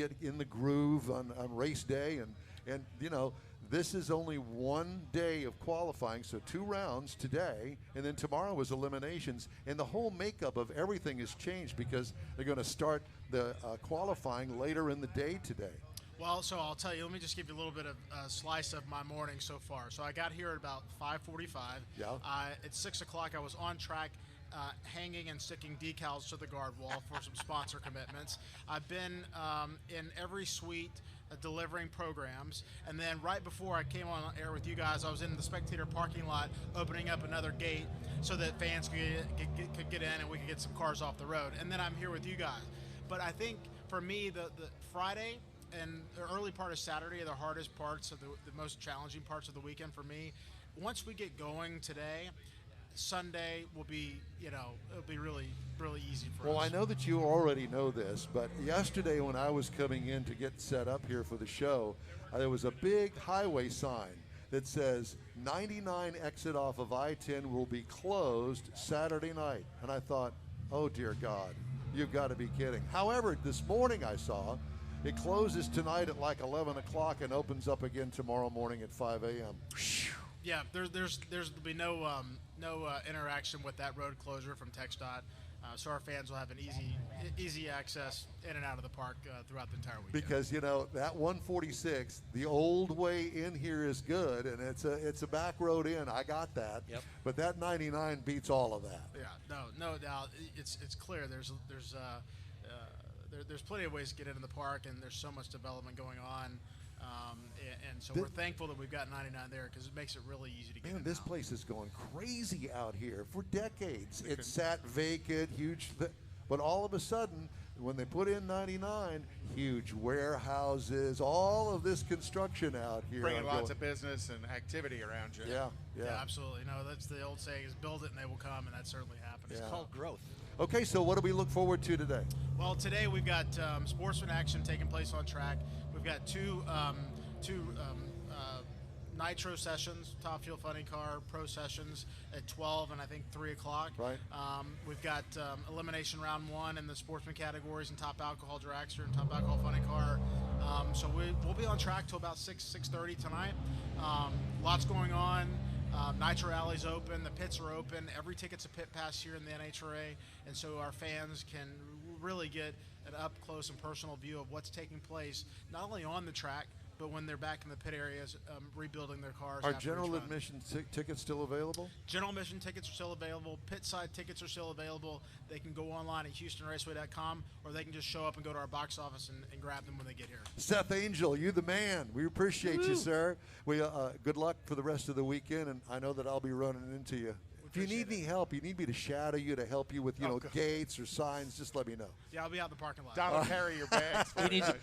get in the groove on race day. And you know, this is only one day of qualifying, so 2 rounds today, and then tomorrow is eliminations. And the whole makeup of everything has changed because they're going to start the qualifying later in the day today. Well, so I'll tell you, let me just give you a little bit of a slice of my morning so far. So I got here at about 5:45. Yeah. At 6 o'clock, I was on track hanging and sticking decals to the guard wall for some sponsor commitments. I've been in every suite delivering programs, and then right before I came on air with you guys, I was in the spectator parking lot opening up another gate so that fans could get in and we could get some cars off the road. And then I'm here with you guys. But I think for me, the Friday and the early part of Saturday are the hardest parts of the most challenging parts of the weekend for me. Once we get going today, Sunday will be, it'll be really, really easy for us. Well, I know that you already know this, but yesterday when I was coming in to get set up here for the show, there was a big highway sign that says 99 exit off of I-10 will be closed Saturday night. And I thought, oh dear God, you've got to be kidding. However, this morning I saw it closes tonight at like 11 o'clock and opens up again tomorrow morning at 5 a.m. Yeah, there'll be no interaction with that road closure from TxDOT, so our fans will have an easy access in and out of the park throughout the entire weekend. Because that 146, the old way in here is good, and it's a back road in. I got that. Yep. But that 99 beats all of that. Yeah, no doubt. It's clear. There's plenty of ways to get into the park, and there's so much development going on. And so we're thankful that we've got 99 there because it makes it really easy to get in. Man, this place is going crazy out here for decades. It sat vacant, huge, but all of a sudden, when they put in 99, huge warehouses, all of this construction out here. Bringing lots of business and activity around you. Yeah. Absolutely. No, that's the old saying is build it and they will come, and that certainly happens. It's called growth. Okay, so what do we look forward to today? Well, today we've got sportsman action taking place on track. We've got two nitro sessions, Top Fuel Funny Car Pro sessions at 12 and I think 3 o'clock. Right. We've got elimination round 1 in the sportsman categories and top alcohol dragster and top alcohol funny car. So we'll be on track till about 6:30 tonight. Lots going on. Nitro Alley's open, the pits are open, every ticket's a pit pass here in the NHRA, and so our fans can really get an up close and personal view of what's taking place, not only on the track, but when they're back in the pit areas rebuilding their cars. Are general admission tickets still available? General admission tickets are still available. Pit side tickets are still available. They can go online at HoustonRaceway.com, or they can just show up and go to our box office and grab them when they get here. Seth Angel, you the man. We appreciate you, sir. We good luck for the rest of the weekend, and I know that I'll be running into you. If you need any help, you need me to shadow you, to help you with gates or signs, just let me know. Yeah, I'll be out in the parking lot. Don will carry your bags.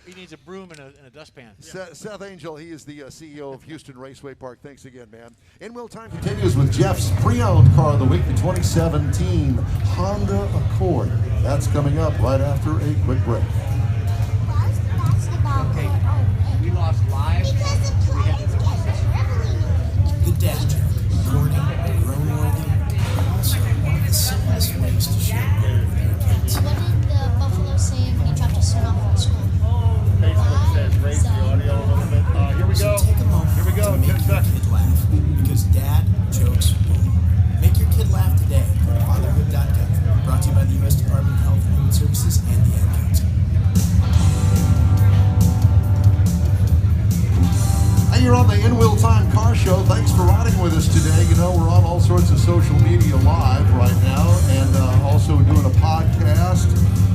He needs a broom and a dustpan. Yeah. Seth Angel, he is the CEO of Houston Raceway Park. Thanks again, man. In Will Time continues with Jeff's pre-owned car of the week, the 2017 Honda Accord. That's coming up right after a quick break. Okay, we lost live. Good dad joke, recording, grown-worthy, also one of the simplest ways to share good with your kids. What did the buffalo say when he dropped his son off at school? Facebook says raise the audio a little bit. Here we go. So take a moment Here we go. to make 10 your seconds. kid laugh, because dad jokes rule. Make your kid laugh today. Go to fatherhood.gov. Brought to you by the U.S. Department of Health and Human Services and the Ad Council. Hey, you're on the In Will Time Car Show. Thanks for riding with us today. You know, we're on all sorts of social media live right now, and also doing a podcast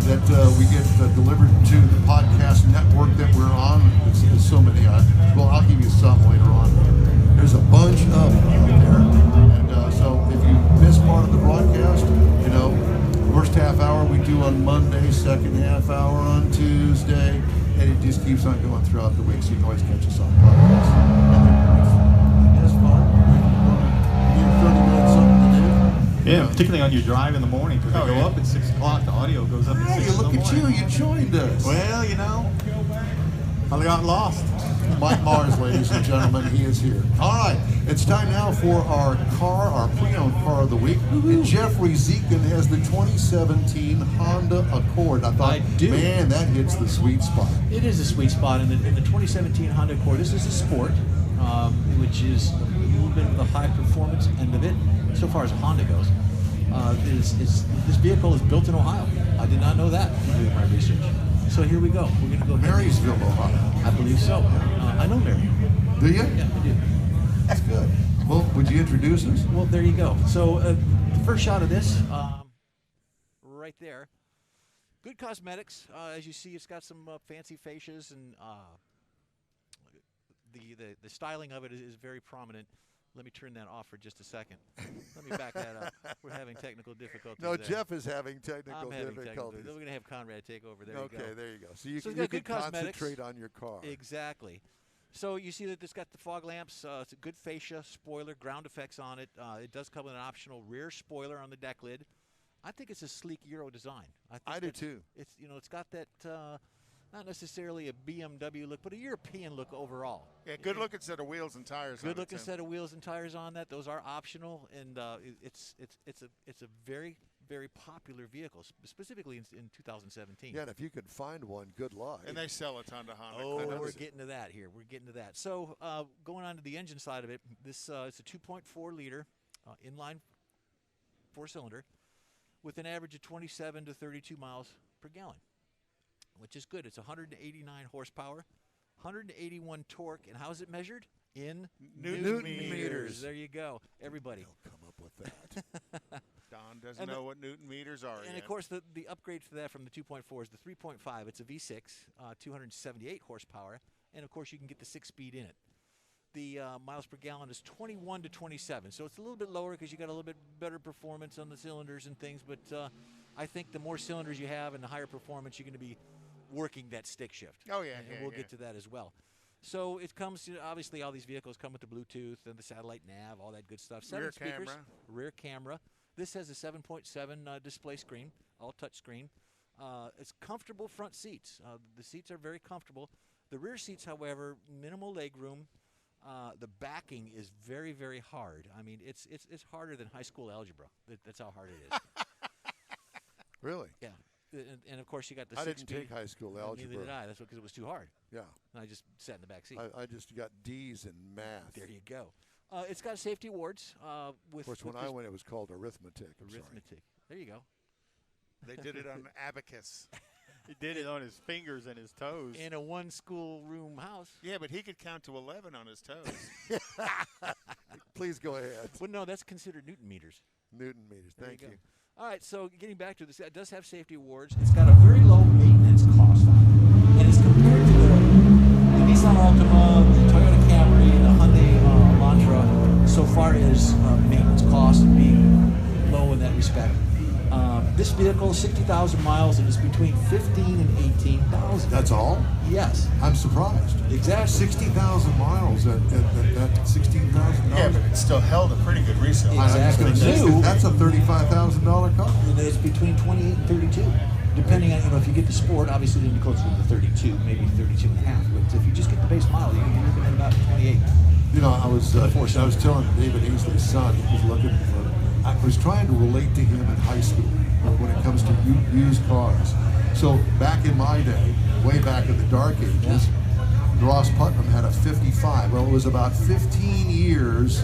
that we get delivered to the podcast network that we're on. There's so many. Well, I'll give you some later on. There's a bunch of them out there. And so if you miss part of the broadcast, first half hour we do on Monday, second half hour on Tuesday, and it just keeps on going throughout the week, so you can always catch us on podcast. And it's fun. You have 30 minutes something to do. Yeah, particularly on your drive in the morning, because they go up at 6 o'clock. The audio goes up at 6 Hey, in the look at morning. you joined us. Well, I got lost. Mike Mars, ladies and gentlemen, he is here. All right, it's time now for our pre-owned car of the week. And Jeffrey Zekin has the 2017 Honda Accord. I thought, man, that hits the sweet spot. It is a sweet spot in the 2017 Honda Accord. This is a sport, which is a little bit of the high performance end of it, so far as Honda goes. This vehicle is built in Ohio. I did not know that doing my research. So here we go. We're going to go Marysville, Ohio. I believe so. I know Mary. Do you? Yeah, I do. That's good. Well, would you introduce us? Well, there you go. So the first shot of this, right there. Good cosmetics. As you see, it's got some fancy fascias, and the styling of it is very prominent. Let me turn that off for just a second. Let me back that up. We're having technical difficulties. No, there. Jeff is having technical difficulties. We're going to have Conrad take over. There you go. Okay, there you go. So you can concentrate on your car. Exactly. So you see that it's got the fog lamps. It's a good fascia, spoiler, ground effects on it. It does come with an optional rear spoiler on the deck lid. I think it's a sleek Euro design. I do too. It's got that not necessarily a BMW look, but a European look overall. Yeah, good looking set of wheels and tires. Good looking set of wheels and tires on that. Those are optional, and it's a very, very popular vehicle, specifically in 2017. Yeah, and if you could find one, good luck. And they sell a ton to Honda. Oh, we're getting to that here. We're getting to that. So going on to the engine side of it, this it's a 2.4 liter inline 4-cylinder with an average of 27 to 32 miles per gallon, which is good. It's 189 horsepower, 181 torque, and how is it measured? In Newton meters. There you go, everybody. They'll come up with that. Don doesn't know what Newton meters are And, yet. of course, the upgrade to that from the 2.4 is the 3.5. It's a V6, 278 horsepower, and, of course, you can get the 6-speed in it. The miles per gallon is 21 to 27, so it's a little bit lower because you got a little bit better performance on the cylinders and things, but I think the more cylinders you have and the higher performance, you're going to be working that stick shift. Oh, yeah. And we'll get to that as well. So it comes to, obviously, all these vehicles come with the Bluetooth and the satellite nav, all that good stuff. 7 speakers, rear camera. This has a 7.7 display screen, all touch screen. It's comfortable front seats. The seats are very comfortable. The rear seats, however, minimal leg room. The backing is very, very hard. I mean, it's harder than high school algebra. That's how hard it is. Really? Yeah. And of course, you got the 6-speed. I didn't take high school algebra. Neither did I. That's because it was too hard. Yeah. And I just sat in the back seat. I just got D's in math. There you go. It's got safety awards. Of course, when I went, it was called arithmetic. Arithmetic. There you go. They did it on abacus. He did it on his fingers and his toes. In a one-school-room house. Yeah, but he could count to 11 on his toes. Please go ahead. Well, no, that's considered Newton meters. Newton meters. Thank you. All right, so getting back to this, it does have safety awards. It's got a very low maintenance cost on it. And it's compared to the Nissan Altima, the Toyota Camry, the Hyundai Elantra, so far as maintenance costs being low in that respect. This vehicle is 60,000 miles, and it's between 15 and 18,000. That's all? Yes. I'm surprised. Exactly. 60,000 miles at $16,000. Yeah, but it still held a pretty good resale. Exactly. I was going to say, that's a $35,000 car. And it's between 28 and 32. Depending on, if you get the Sport, obviously then you're closer to the 32, maybe 32 and a half. But if you just get the base model, you're looking at about 28. You know, I was telling David Ainsley's son, he was looking for, I was trying to relate to him in high school when it comes to used cars. So back in my day, way back in the dark ages, Ross Putnam had a 55. Well, it was about 15 years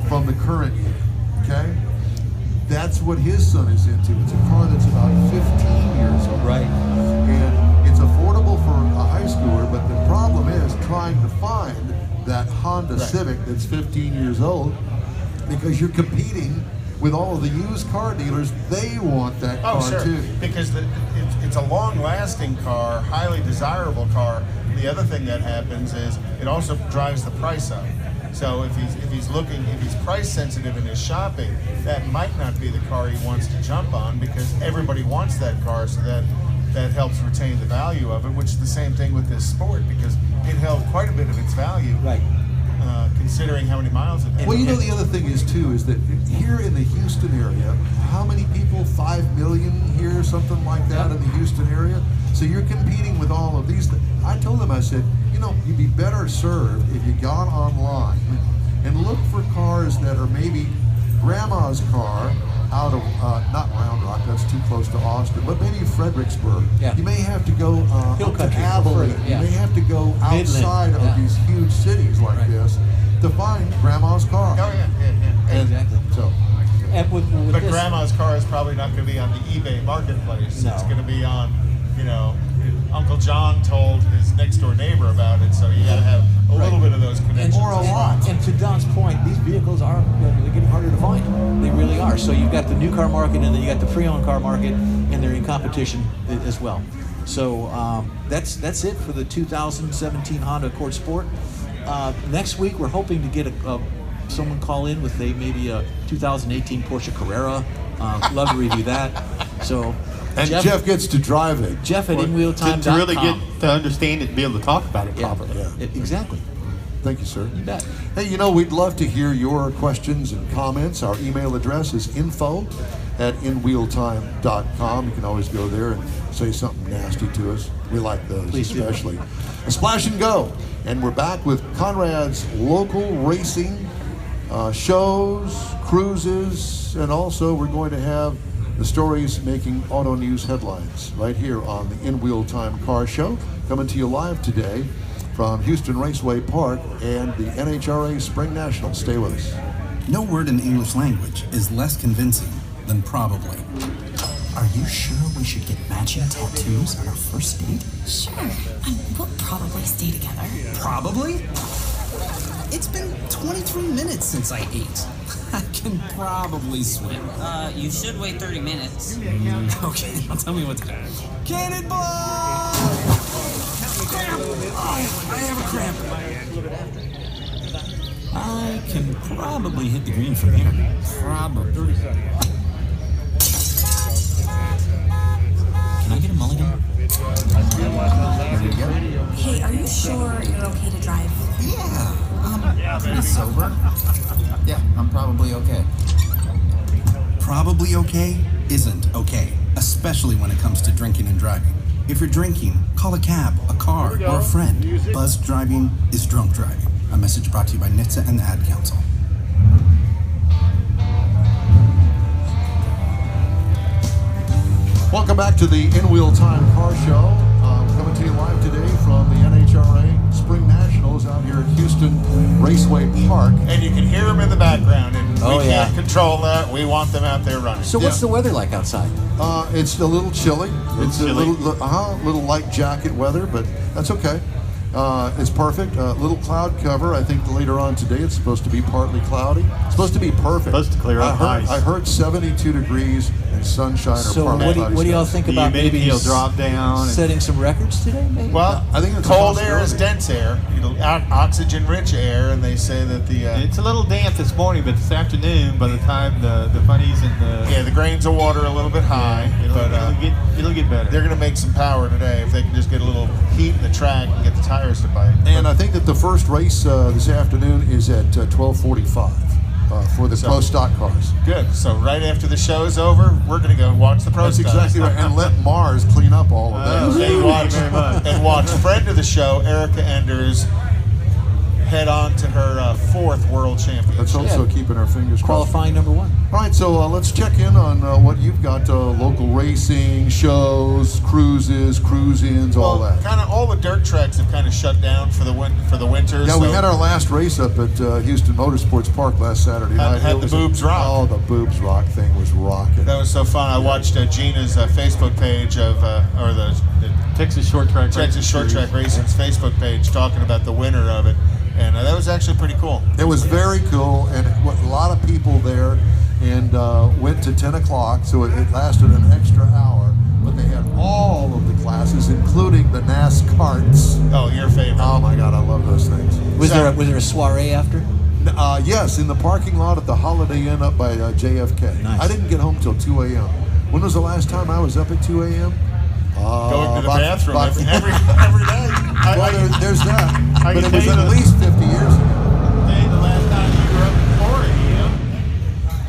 from the current year, okay? That's what his son is into. It's a car that's about 15 years old. Right. And it's affordable for a high schooler, but the problem is trying to find that Honda Civic that's 15 years old, because you're competing with all of the used car dealers. They want that car too. Because it's a long-lasting car, highly desirable car. The other thing that happens is it also drives the price up. So if he's price sensitive in his shopping, that might not be the car he wants to jump on, because everybody wants that car, so that helps retain the value of it, which is the same thing with this Sport, because it held quite a bit of its value. Right. Considering how many miles it had. Well, you know, the other thing is too, is that here in the Houston area, how many people? 5 million here, something like that in the Houston area. So you're competing with all of these. I told them, I said, you'd be better served if you got online and looked for cars that are maybe grandma's car out of, not Round Rock, that's too close to Austin, but maybe Fredericksburg. Yeah. You may have to go Hill up to country, Abilene. yeah. You may have to go outside of these huge cities like this to find grandma's car. Oh, yeah. And Exactly. So, And with But this, grandma's car is probably not going to be on the eBay marketplace. No. It's going to be on, Uncle John told his next door neighbor about it, so you got to have a little bit of those connections. Or a lot. And to Don's point, these vehicles are they're getting harder to find. They really are. So you've got the new car market, and then you got the pre-owned car market, and they're in competition as well. So that's it for the 2017 Honda Accord Sport. Next week, we're hoping to get someone call in with maybe a 2018 Porsche Carrera. Love to review that. So. and Jeff gets to drive it. Jeff at InWheelTime.com. To really get to understand it and be able to talk about it properly. Yeah. Exactly. Thank you, sir. You bet. Hey, we'd love to hear your questions and comments. Our email address is info@inwheeltime.com. You can always go there and say something nasty to us. We like those, Please do. especially. A Splash and Go. And we're back with Conrad's local racing shows, cruises, and also we're going to have the stories making auto news headlines right here on the In Wheel Time Car Show, coming to you live today from Houston Raceway Park and the NHRA Spring National. Stay with us. No word in the English language is less convincing than probably. Are you sure we should get matching tattoos on our first date? Sure. We'll probably stay together. Probably? It's been 23 minutes since I ate. I can probably swim. You should wait 30 minutes. Okay, now tell me what to do. Cannonball! Cramp! Oh, I have a cramp. I can probably hit the green from here. Probably. Can I get a mulligan? Hey, are you sure you're okay to drive? Yeah, I'm pretty sober. Yeah, I'm probably okay. Probably okay isn't okay, especially when it comes to drinking and driving. If you're drinking, call a cab, a car, or a friend. Buzzed driving is drunk driving. A message brought to you by NHTSA and the Ad Council. Welcome back to the In Wheel Time Car Show. Coming to you live today from the NHRA Spring Nationals out here at Houston Raceway Park. And you can hear them in the background, and we can't control that. We want them out there running. So what's the weather like outside? It's a little chilly. It's a little light jacket weather, but that's okay. It's perfect. Little cloud cover. I think later on today it's supposed to be partly cloudy. It's supposed to be perfect. Supposed to clear up nice. I heard 72 degrees and sunshine. So partly what cloudy do y'all skies. think about maybe will drop down setting some records today? Maybe? Well, I think it's a cold air is possibility. dense air, oxygen-rich air, and they say that it's a little damp this morning, but this afternoon, by the time the bunnies and the grains of water are a little bit high, it'll get better. They're going to make some power today if they can just get a little heat in the track and get the tires to bite. And I think that the first race this afternoon is at 12:45 for the pro stock cars. Good. So right after the show is over, we're going to go watch the pro That's stock. exactly right. And let Mars clean up all of that. And watch friend of the show, Erica Enders, head on to her fourth world championship. That's also keeping our fingers crossed. Qualifying number one. All right, so let's check in on what you've got: local racing, shows, cruises, cruise-ins, all that. Kind of all the dirt tracks have kind of shut down for the winter. Yeah, we had our last race up at Houston Motorsports Park last Saturday night. Had the Boobs Rock. Oh, the Boobs Rock thing was rocking. That was so fun. I watched Gina's Facebook page or the Texas Short Track Racing's Facebook page talking about the winner of it. And that was actually pretty cool. It was very cool, and a lot of people there, and went to 10 o'clock, so it lasted an extra hour. But they had all of the classes, including the NASCARts. Oh, your favorite. Oh my God, I love those things. Was there a soiree after? Yes, in the parking lot at the Holiday Inn up by JFK. Nice. I didn't get home till 2 a.m. When was the last time I was up at 2 a.m.? Going to the bathroom every day. Well, there's that. I But can it was tell you at least 50 years ago. The last time you were up at 4 a.m.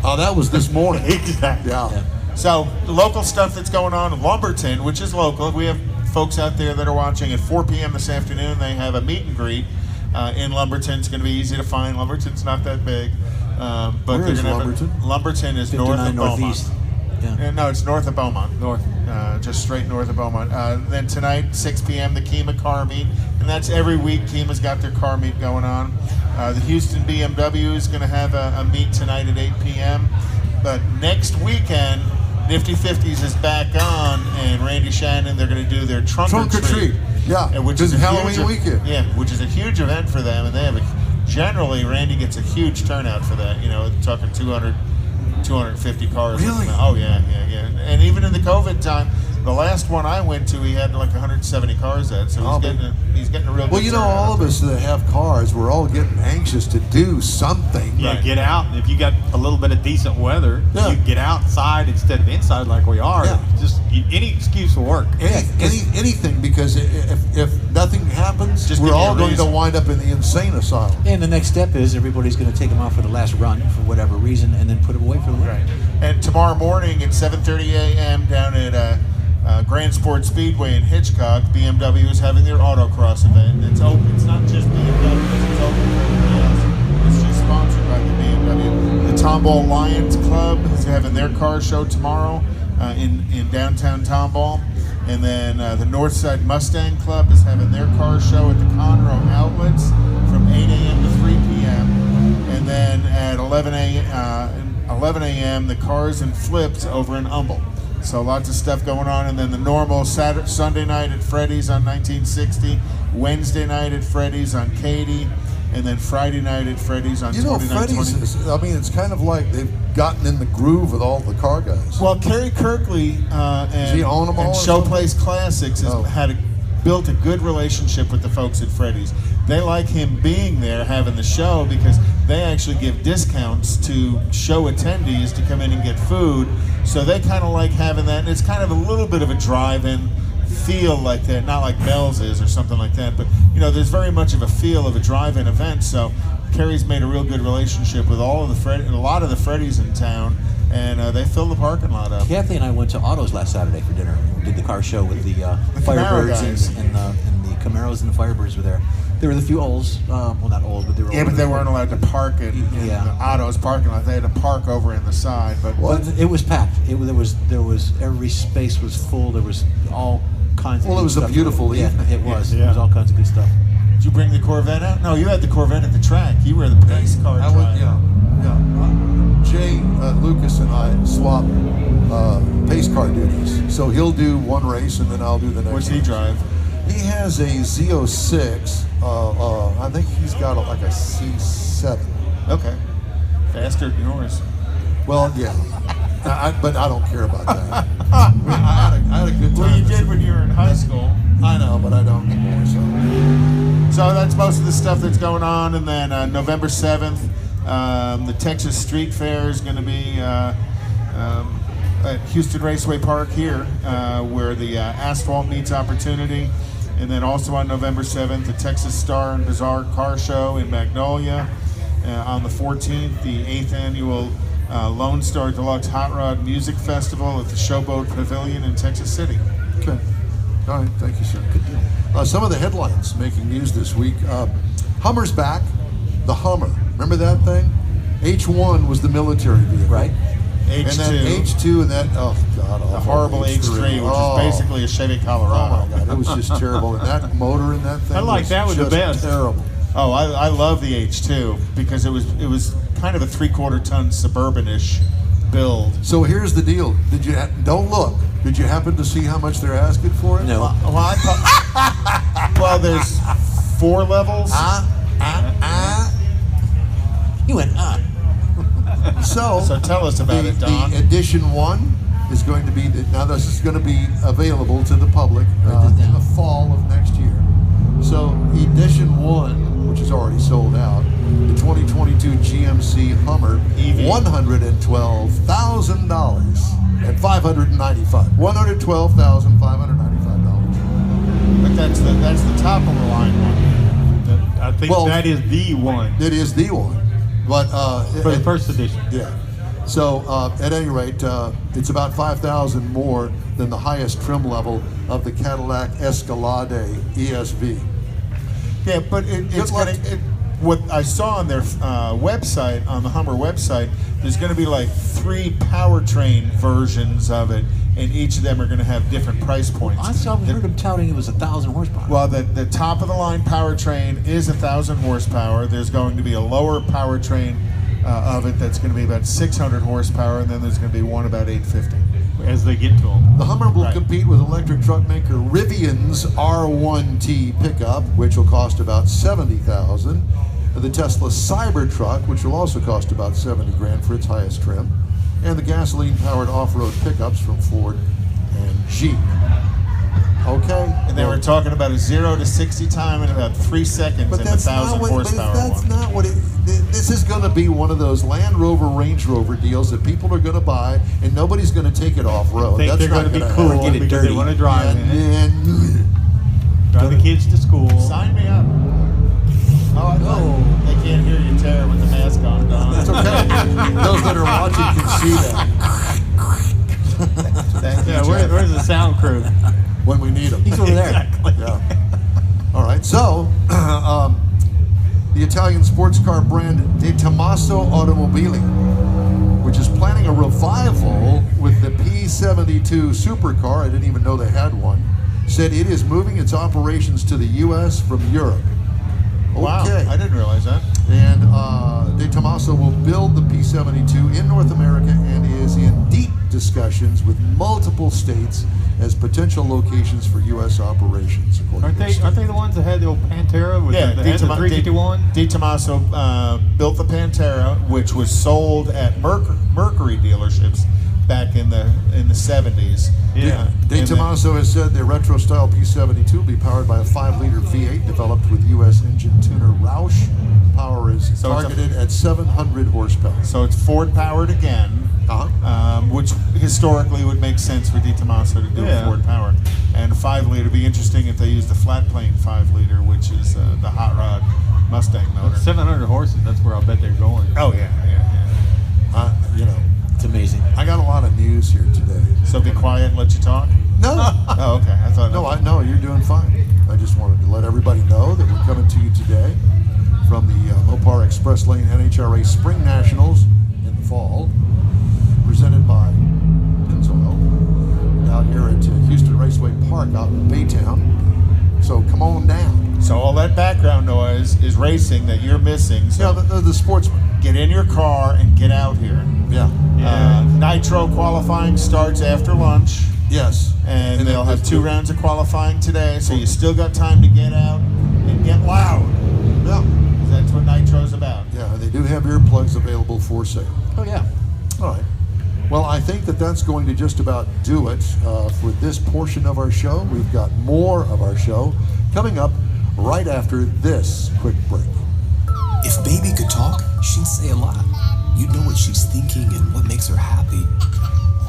Oh, that was this morning. Exactly. Yeah. So the local stuff that's going on in Lumberton, which is local, we have folks out there that are watching, at 4 p.m. this afternoon, they have a meet and greet in Lumberton. It's going to be easy to find. Lumberton's not that big. But Where is Lumberton? Lumberton is north of northeast. Beaumont. Yeah. No, it's north of Beaumont. North. Just straight north of Beaumont. Then tonight, 6 p.m., the Kima car meet. And that's every week. Kima's got their car meet going on. The Houston BMW is going to have a meet tonight at 8 p.m. But next weekend, Nifty 50s is back on, and Randy Shannon, they're going to do their Trunk or Treat. Yeah, which is a Halloween weekend. Yeah, which is a huge event for them. And they have generally, Randy gets a huge turnout for that. Talking 250 cars. Really? Oh, yeah. And even in the COVID time, the last one I went to, he had like 170 cars at, so he's getting a real good turnout. All of us that have cars, we're all getting anxious to do something. Yeah, Right. get out. And if you got a little bit of decent weather, you get outside instead of inside like we are. Yeah. Just any excuse will work. Anything, because if nothing happens, Just we're give me all a going to reason. wind up in the insane asylum. And the next step is everybody's going to take them off for the last run for whatever reason, and then put them away for the winter. Right. And tomorrow morning at 7:30 a.m. down at Grand Sport Speedway in Hitchcock, BMW is having their autocross event. It's open. It's not just BMW. It's open for everybody else. It's just sponsored by the BMW. The Tomball Lions Club is having their car show tomorrow in downtown Tomball. And then the Northside Mustang Club is having their car show at the Conroe Outlets from 8 a.m. to 3 p.m. And then at 11 a.m., the Cars and Flips over in Humble. So lots of stuff going on. And then the normal Sunday night at Freddy's on 1960, Wednesday night at Freddy's on Katy, and then Friday night at Freddy's on 2920. Freddy's it's kind of like they've gotten in the groove with all the car guys. Well, Kerry Kirkley and Showplace Classics has built a good relationship with the folks at Freddy's. They like him being there, having the show, because they actually give discounts to show attendees to come in and get food. So they kind of like having that, and it's kind of a little bit of a drive-in feel like that, not like Bell's is or something like that, but there's very much of a feel of a drive-in event. So Kerry's made a real good relationship with a lot of the Freddy's in town, and they fill the parking lot up. Kathy and I went to Autos last Saturday for dinner. We did the car show with the Firebirds and the Camaros and the Firebirds were there. There were the few Olds, well, not Olds, but they were. Yeah, but they weren't allowed to park in the Autos parking lot. They had to park over in the side. But it was packed. There was every space was full. There was all kinds. Well, of it was a beautiful evening. It was. It was all kinds of good stuff. Did you bring the Corvette out? No, you had the Corvette at the track. You were the pace car driver. Jay Lucas and I swap pace car duties. So he'll do one race and then I'll do the next. What's he drive? He has a Z06. I think he's got like a C7. Okay. Faster than yours. Well, yeah. But I don't care about that. I had a good time. Well, you did when you were in high school. I know, but I don't anymore. So that's most of the stuff that's going on. And then November 7th, the Texas Street Fair is going to be at Houston Raceway Park here, where the asphalt meets opportunity. And then also on November 7th, the Texas Star and Bazaar Car Show in Magnolia. On the 14th, the 8th annual Lone Star Deluxe Hot Rod Music Festival at the Showboat Pavilion in Texas City. Okay. All right. Thank you, sir. Good deal. Some of the headlines making news this week. Hummer's back. The Hummer. Remember that thing? H1 was the military vehicle. Right. H2. And then H2 and that, the horrible H3, which is basically a Chevy Colorado. Oh my God, it was just terrible. And that motor in that thing was the best. Terrible. Oh, I love the H2 because it was kind of a 3/4 ton suburban-ish build. So here's the deal. Don't look. Did you happen to see how much they're asking for it? No. Well, there's 4 levels. You went So tell us about it, Don. The edition 1 is going to be now. This is going to be available to the public in the fall of next year. So edition 1, which is already sold out, the 2022 GMC Hummer, $112,000 and $595. $112,595. But that's the top of the line one. I think that is the one. It is the one, but for the first edition. Yeah. So at any rate, it's about $5,000 more than the highest trim level of the Cadillac Escalade ESV. Yeah, but what I saw on their website, on the Hummer website, there's going to be like 3 powertrain versions of it, and each of them are going to have different price points. I heard them touting it was 1,000 horsepower. Well, the top of the line powertrain is 1,000 horsepower. There's going to be a lower powertrain of it that's going to be about 600 horsepower, and then there's going to be one about 850. As they get to them. The Hummer will compete with electric truck maker Rivian's R1T pickup, which will cost about $70,000. The Tesla Cybertruck, which will also cost about $70,000 for its highest trim, and the gasoline-powered off-road pickups from Ford and Jeep. Okay. And they were talking about a 0 to 60 time in about 3 seconds and 1,000 horsepower. That's not what it. This is going to be one of those Land Rover, Range Rover deals that people are going to buy, and nobody's going to take it off-road. Think That's they're going to be cool get it because dirty. they want to drive in it. And Drive the kids to school. Sign me up. Oh, they can't hear you tear with the mask on, Don. That's okay. Those that are watching can see that. Yeah, where's the sound crew? When we need them. He's over there. Exactly. Yeah. All right. So, the Italian sports car brand De Tomaso Automobili, which is planning a revival with the P72 supercar, I didn't even know they had one, said it is moving its operations to the U.S. from Europe. Okay. Wow, I didn't realize that. And De Tomaso will build the P72 in North America and is in deep discussions with multiple states as potential locations for U.S. operations. Aren't they the ones that had the old Pantera with the 351? De Tomaso built the Pantera, which was sold at Mercury dealerships back in the 70s. Yeah. De Tomaso has said the retro-style P72 will be powered by a 5-liter V8 developed with U.S. engine tuner Roush. Power is targeted at 700 horsepower. So it's Ford-powered again, which historically would make sense for De Tomaso to do a Ford power. And a 5-liter would be interesting if they used the flat-plane 5-liter, which is the hot rod Mustang motor. 700 horses, that's where I'll bet they're going. Oh, yeah. You know. It's amazing. I got a lot of news here today. So be quiet and let you talk? No. Oh, okay. I thought. No, you're doing fine. I just wanted to let everybody know that we're coming to you today from the Mopar Express Lane NHRA Spring Nationals in the fall, presented by Pennzoil, out here at Houston Raceway Park out in Baytown. So come on down. So all that background noise is racing that you're missing. So the sportsman. Get in your car and get out here. Yeah. Nitro qualifying starts after lunch. Yes. And they'll have 2 rounds of qualifying today, so you still got time to get out and get loud. Yeah. That's what Nitro's about. Yeah, they do have earplugs available for sale. Oh, yeah. All right. Well, I think that's going to just about do it for this portion of our show. We've got more of our show coming up right after this quick break. If baby could talk, she'd say a lot. You'd know what she's thinking and what makes her happy.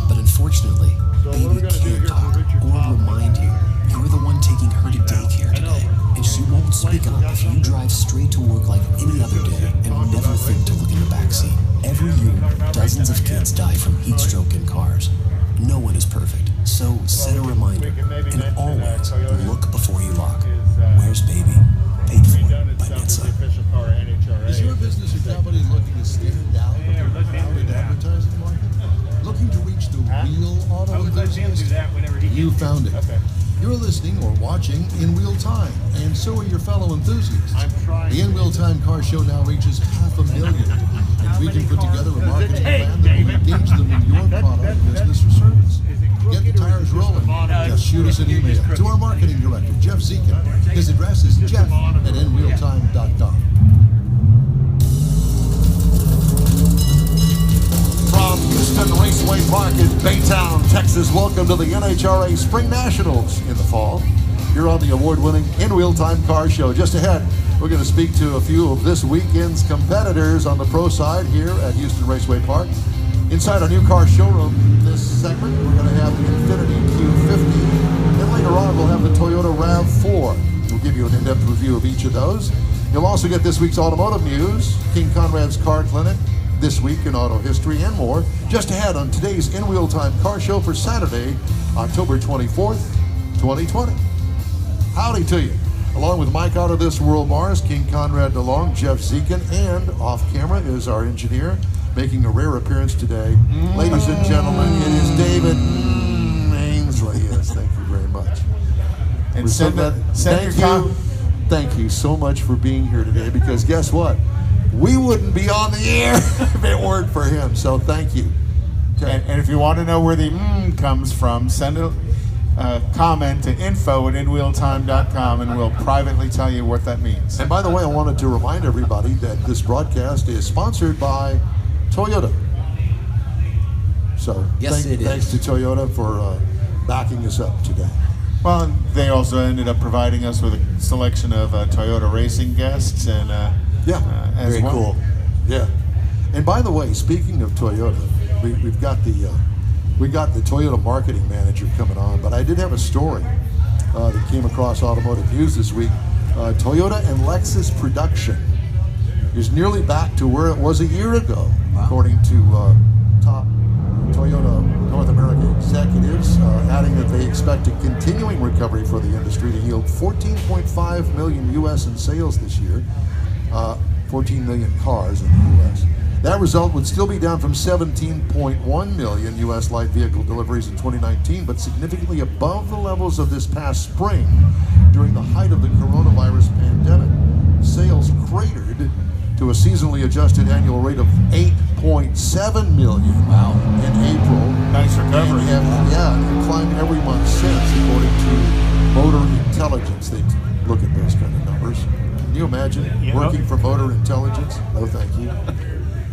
But unfortunately, baby can't talk or remind you. You're the one taking her to daycare today, and she won't speak up if you drive straight to work like any other day and never think to look in the backseat. Every year, dozens of kids die from heat stroke in cars. No one is perfect, so set a reminder, and always look before you lock. Where's baby? Paid for by NHRA. Is your business or company looking to stand out in a crowded advertising market? Looking to reach the real auto enthusiast? You found it. You're listening or watching in real time, and so are your fellow enthusiasts. The In Real Time Car Show now reaches 500,000, and we can put together a marketing plan that will engage them in your product, business, or service. Get the tires rolling. Just shoot us an email to our marketing director, Jeff Zekin. His address is jeff@inrealtime.com. From Houston Raceway Park in Baytown, Texas, welcome to the NHRA Spring Nationals in the fall. You're on the award-winning In Real Time Car Show. Just ahead, we're going to speak to a few of this weekend's competitors on the pro side here at Houston Raceway Park. Inside our new car showroom, this segment, we're going to have the Infiniti Q50, and later on we'll have the Toyota RAV4. We'll give you an in-depth review of each of those. You'll also get this week's automotive news, King Conrad's Car Clinic, this week in auto history, and more, just ahead on today's In Wheel Time Car Show for Saturday, October 24th, 2020. Howdy to you. Along with Mike out of this world, Mars, King Conrad DeLong, Jeff Zekin, and off camera is our engineer, making a rare appearance today. Ladies and gentlemen, it is David Ainsley. Yes, thank you very much. And thank you so much for being here today, because guess what? We wouldn't be on the air if it weren't for him, so thank you. And if you want to know where the comes from, send a comment to info@inwheeltime.com and we'll privately tell you what that means. And by the way, I wanted to remind everybody that this broadcast is sponsored by Toyota. So yes, thanks to Toyota for backing us up today. Well, they also ended up providing us with a selection of Toyota racing guests, and as very well. cool. Yeah. And by the way, speaking of Toyota, we've got the Toyota marketing manager coming on, but I did have a story that came across Automotive News this week. Toyota and Lexus production is nearly back to where it was a year ago, according to top Toyota North America executives, adding that they expect a continuing recovery for the industry to yield 14.5 million U.S. in sales this year, 14 million cars in the U.S. That result would still be down from 17.1 million U.S. light vehicle deliveries in 2019, but significantly above the levels of this past spring during the height of the coronavirus pandemic. Sales cratered to a seasonally adjusted annual rate of 8.7 million in April. Nice recovery. And have climbed every month since, according to Motor Intelligence. They look at those kind of numbers. Can you imagine working for Motor Intelligence? No, thank you.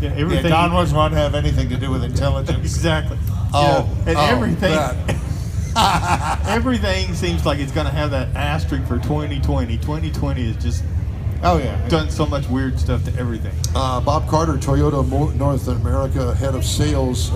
Yeah, everything. Don wouldn't want to have anything to do with intelligence. Exactly. Everything seems like it's going to have that asterisk for 2020. 2020 is just done so much weird stuff to everything. Bob Carter, Toyota North America head of sales,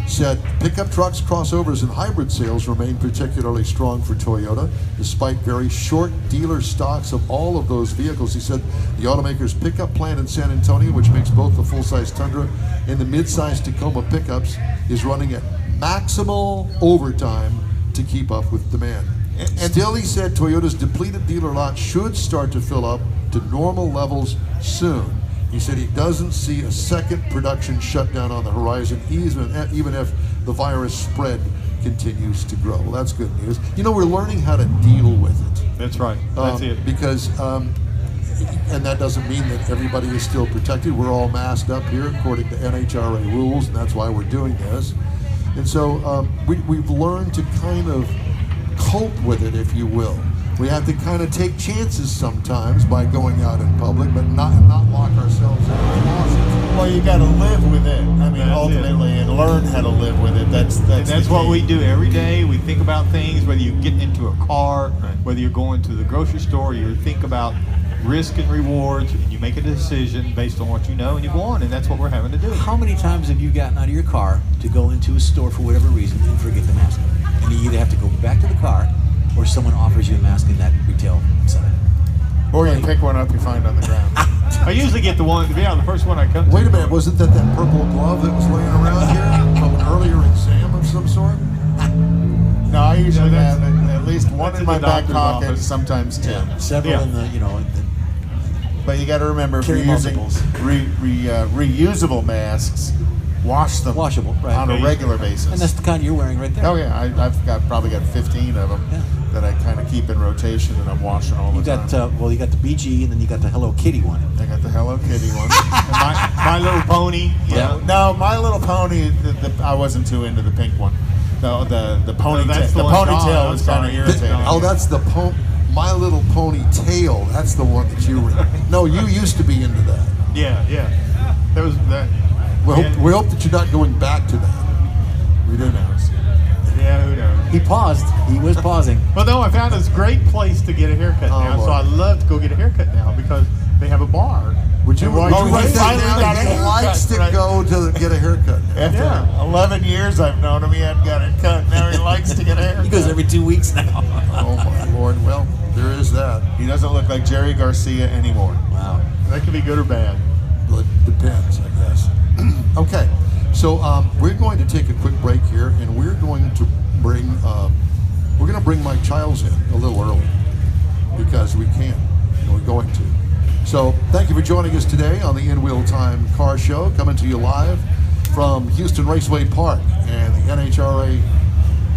said pickup trucks, crossovers, and hybrid sales remain particularly strong for Toyota, despite very short dealer stocks of all of those vehicles. He said the automaker's pickup plant in San Antonio, which makes both the full-size Tundra and the mid-size Tacoma pickups, is running at maximal overtime to keep up with demand. And still, he said Toyota's depleted dealer lot should start to fill up to normal levels soon. He said he doesn't see a second production shutdown on the horizon, even if the virus spread continues to grow. Well, that's good news. You know, we're learning how to deal with it. That's right. That's it. Because, and that doesn't mean that everybody is still protected. We're all masked up here according to NHRA rules, and that's why we're doing this. And so we've learned to kind of cope with it, if you will. We have to kind of take chances sometimes by going out in public, but not lock ourselves in a closet. Well, you got to live with it. I mean, ultimately, and learn how to live with it. That's what we do every day. We think about things, whether you get into a car, whether you're going to the grocery store, you think about risk and rewards, and you make a decision based on what you know, and you go on, and that's what we're having to do. How many times have you gotten out of your car to go into a store for whatever reason and forget the mask? And you either have to go back to the car, or someone offers you a mask in that retail side. Or you pick one up you find on the ground. I usually get the first one I come to. Wait a minute, wasn't that purple glove that was laying around here from an earlier exam of some sort? No, I usually have at least one in my back pocket, sometimes two. Several in the, But you got to remember, if you're using reusable masks, wash them on a regular basis. And that's the kind you're wearing right there. Oh yeah, I've probably got 15 of them that I kind of keep in rotation, and I'm washing all the time. You got the BG, and then you got the Hello Kitty one. I got the Hello Kitty one. And my Little Pony. No, My Little Pony. I wasn't too into the pink one. No, the ponytail. The ponytail was kind of irritating. Oh, that's the My Little Pony tail. That's the one that you were. No, you used to be into that. Yeah. That was that. We hope that you're not going back to that. We don't know. Yeah, who knows? He paused. He was pausing. Well, no, I found this great place to get a haircut now, so I love to go get a haircut now because they have a bar. Would you write that down? He likes to go to get a haircut. After 11 years I've known him, he hadn't got it cut. Now he likes to get a haircut. He goes every 2 weeks now. Oh, my Lord. Well, there is that. He doesn't look like Jerry Garcia anymore. Wow. That could be good or bad. Well, it depends, I guess. Okay, so we're going to take a quick break here, and we're going to bring Mike Childs in a little early because we can, and we're going to. So thank you for joining us today on the In Wheel Time Car Show, coming to you live from Houston Raceway Park and the NHRA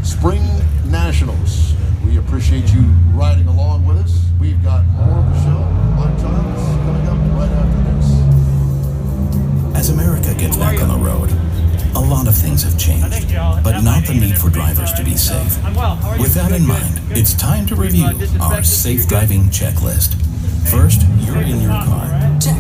Spring Nationals. We appreciate you riding along with us. We've got more of the show. Mike Childs coming up right after this. As America gets back on the road, a lot of things have changed, but not the need for drivers to be safe. With that in mind, it's time to review our safe driving checklist. First, you're in your car. Check.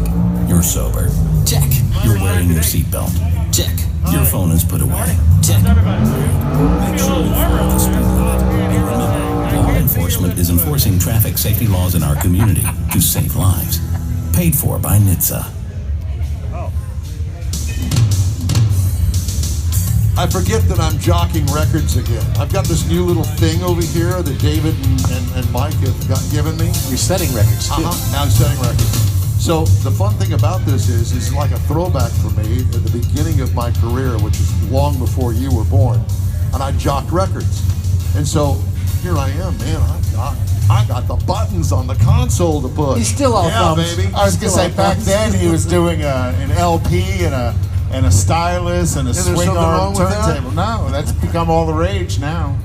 You're sober. Check. You're wearing your seatbelt. Check. Your phone is put away. Check. Make sure you follow the speed limit. And remember, law enforcement is enforcing traffic safety laws in our community to save lives. Paid for by NHRA. I forget that I'm jocking records again. I've got this new little thing over here that David and Mike have given me. You're setting records too. Now I'm setting records. So the fun thing about this is it's like a throwback for me at the beginning of my career, which is long before you were born, and I jocked records. And so here I am, man. I got the buttons on the console to push. He's still all thumbs. Baby. I was going to say, back then he was doing an LP and a stylus and a swing arm turntable. No, that's become all the rage now.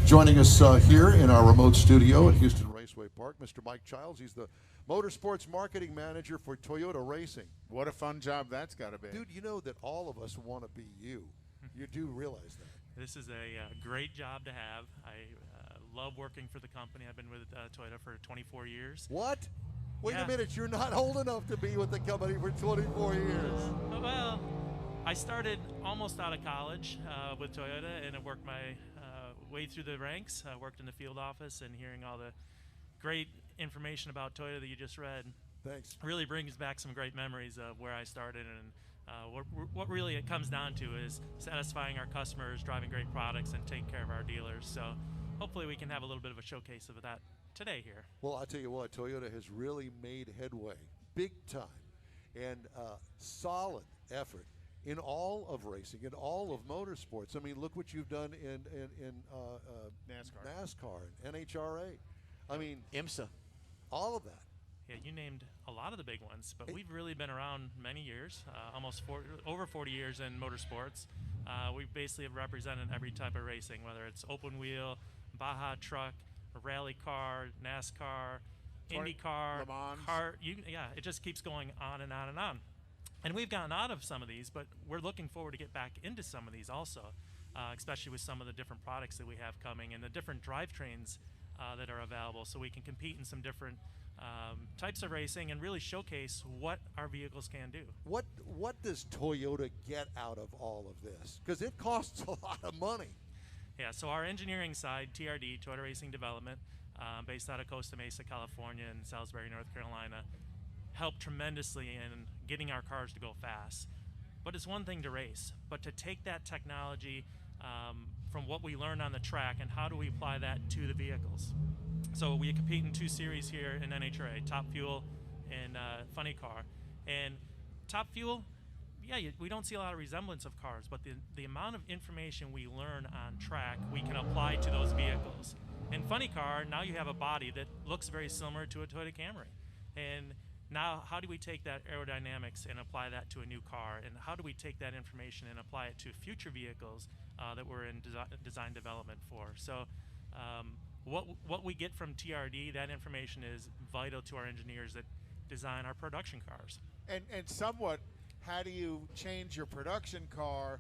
Joining us here in our remote studio at Houston Raceway Park, Mr. Mike Childs. He's the Motorsports Marketing Manager for Toyota Racing. What a fun job that's got to be. Dude, you know that all of us want to be you. You do realize that. This is a great job to have. I love working for the company. I've been with Toyota for 24 years. What? Wait a minute, you're not old enough to be with the company for 24 years. Well, I started almost out of college with Toyota, and I worked my way through the ranks. I worked in the field office, and hearing all the great information about Toyota that you just read. Thanks. Really brings back some great memories of where I started, and what really it comes down to is satisfying our customers, driving great products, and taking care of our dealers. So hopefully we can have a little bit of a showcase of that today here. Well, I'll tell you what, Toyota has really made headway, big time, and solid effort in all of racing, in all of motorsports. I mean, look what you've done in NASCAR and NHRA. I mean, IMSA. All of that. Yeah, you named a lot of the big ones, but we've really been around many years, over 40 years in motorsports. We basically have represented every type of racing, whether it's open wheel, Baja truck, rally car, NASCAR, IndyCar, kart. It just keeps going on and on and on. And we've gotten out of some of these, but we're looking forward to get back into some of these also, especially with some of the different products that we have coming and the different drivetrains that are available, so we can compete in some different types of racing and really showcase what our vehicles can do. What does Toyota get out of all of this? Because it costs a lot of money. Yeah, so our engineering side, TRD, Toyota Racing Development, based out of Costa Mesa, California, and Salisbury, North Carolina, helped tremendously in getting our cars to go fast. But it's one thing to race, but to take that technology from what we learned on the track and how do we apply that to the vehicles. So we compete in 2 series here in NHRA, Top Fuel and Funny Car. And Top Fuel, we don't see a lot of resemblance of cars, but the amount of information we learn on track we can apply to those vehicles. In Funny Car, now you have a body that looks very similar to a Toyota Camry. And now how do we take that aerodynamics and apply that to a new car? And how do we take that information and apply it to future vehicles that we're in design development for? So what we get from TRD, that information is vital to our engineers that design our production cars. And somewhat, how do you change your production car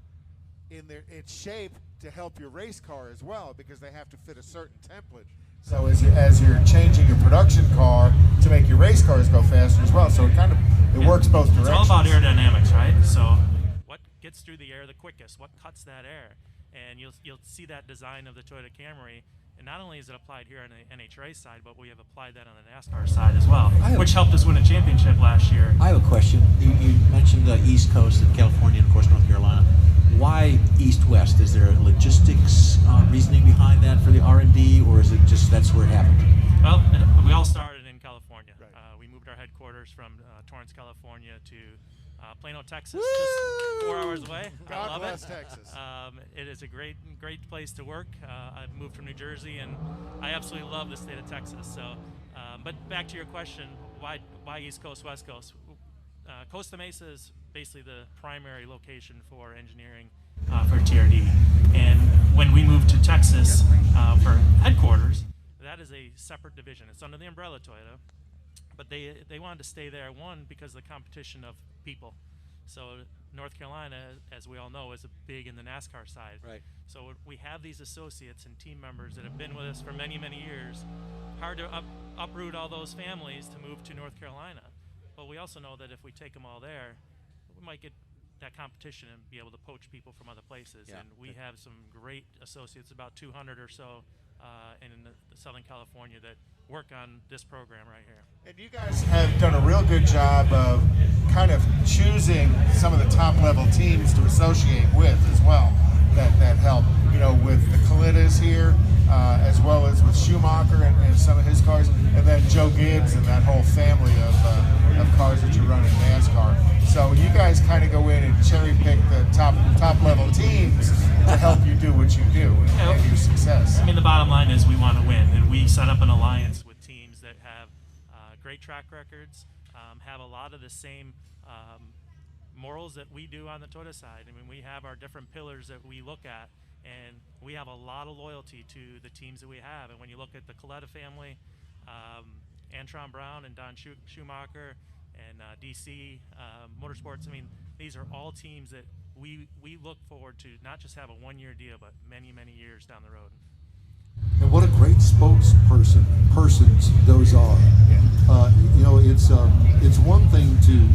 in its shape to help your race car as well, because they have to fit a certain template. So as you're changing your production car to make your race cars go faster as well, so it works both directions. It's all about aerodynamics, right? So what gets through the air the quickest? What cuts that air? And you'll see that design of the Toyota Camry. And not only is it applied here on the NHRA side, but we have applied that on the NASCAR side as well, which helped us win a championship last year. I have a question. You mentioned the East Coast and California and, of course, North Carolina. Why East-West? Is there logistics reasoning behind that for the R&D, or is it just that's where it happened? Well, we all started in California. Right. We moved our headquarters from Torrance, California to Plano, Texas, just 4 hours away. God I love bless it. Texas. It is a great place to work. I've moved from New Jersey, and I absolutely love the state of Texas. So, but back to your question, why East Coast, West Coast? Costa Mesa is basically the primary location for engineering for TRD. And when we moved to Texas for headquarters, that is a separate division. It's under the umbrella Toyota, but they wanted to stay there, one, because of the competition of people. So North Carolina, as we all know, is big in the NASCAR side. Right. So we have these associates and team members that have been with us for many, many years. Hard to uproot all those families to move to North Carolina. But we also know that if we take them all there, we might get that competition and be able to poach people from other places. Yeah. And we have some great associates, about 200 or so in Southern California, that work on this program right here. And you guys have done a real good job of kind of choosing some of the top level teams to associate with as well. That help, you know, with the Colitas here, as well as with Schumacher and some of his cars, and then Joe Gibbs and that whole family of cars that you run in NASCAR. So you guys kind of go in and cherry pick the top level teams to help you do what you do and your success. I mean, the bottom line is we want to win, and we set up an alliance with teams that have great track records, have a lot of the same morals that we do on the Toyota side. I mean, we have our different pillars that we look at, and we have a lot of loyalty to the teams that we have. And when you look at the Coletta family, Antron Brown and Don Schumacher and DC Motorsports, I mean, these are all teams that we look forward to not just have a one-year deal, but many, many years down the road. And what a great persons those are. You know, it's one thing to